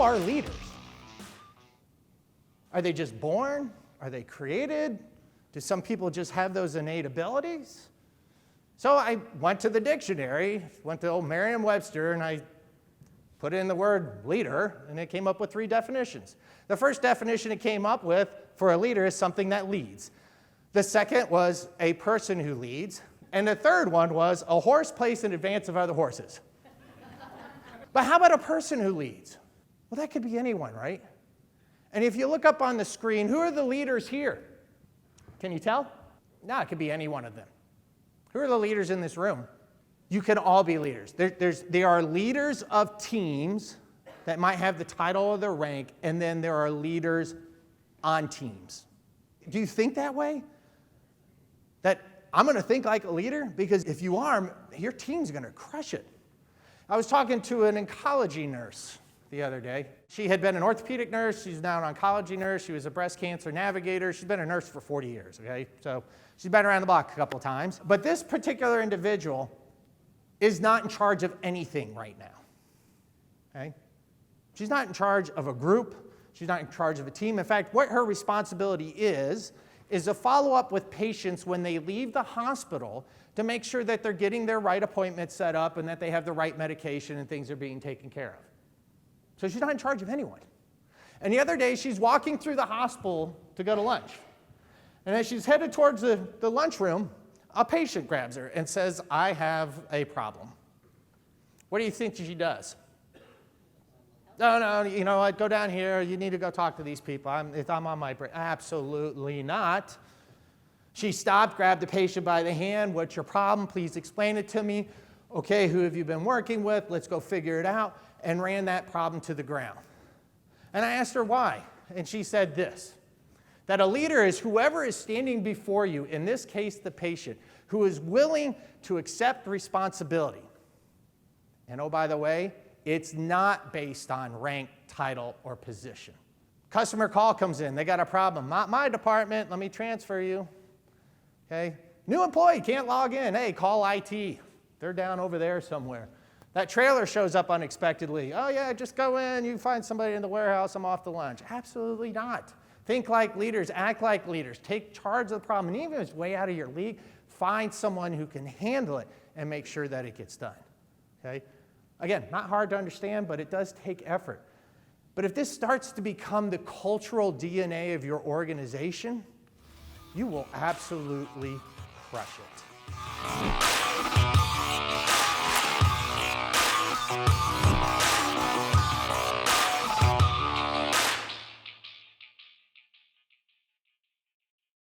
are leaders? Are they just born? Are they created? Do some people just have those innate abilities? So I went to the dictionary, went to old Merriam-Webster, and I put in the word leader, and it came up with 3 definitions. The first definition it came up with for a leader is something that leads. The second was a person who leads. And the third one was a horse placed in advance of other horses. But how about a person who leads? Well, that could be anyone, right? And if you look up on the screen, who are the leaders here? Can you tell? No, it could be any one of them. Who are the leaders in this room? You can all be leaders. There are leaders of teams that might have the title or the rank, and then there are leaders on teams. Do you think that way? That I'm going to think like a leader? Because if you are, your team's going to crush it. I was talking to an oncology nurse the other day. She had been an orthopedic nurse. She's now an oncology nurse. She was a breast cancer navigator. She's been a nurse for 40 years, okay? So she's been around the block a couple of times. But this particular individual is not in charge of anything right now, okay? She's not in charge of a group. She's not in charge of a team. In fact, what her responsibility is to follow up with patients when they leave the hospital to make sure that they're getting their right appointments set up and that they have the right medication and things are being taken care of. So she's not in charge of anyone. And the other day, she's walking through the hospital to go to lunch. And as she's headed towards the lunchroom, a patient grabs her and says, "I have a problem." What do you think she does? No, you know what, go down here, you need to go talk to these people. I'm on my break. Absolutely not. She stopped, grabbed the patient by the hand. "What's your problem? Please explain it to me." "Okay, who have you been working with? Let's go figure it out." And ran that problem to the ground. And I asked her why. And she said this, that a leader is whoever is standing before you, in this case the patient, who is willing to accept responsibility. And oh, by the way, it's not based on rank, title, or position. Customer call comes in. They got a problem. "Not my department. Let me transfer you." Okay. New employee can't log in. "Hey, call IT. They're down over there somewhere." That trailer shows up unexpectedly. "Oh, yeah, just go in. You find somebody in the warehouse. I'm off to lunch." Absolutely not. Think like leaders. Act like leaders. Take charge of the problem. And even if it's way out of your league, find someone who can handle it and make sure that it gets done. Okay. Again, not hard to understand, but it does take effort. But if this starts to become the cultural DNA of your organization, you will absolutely crush it.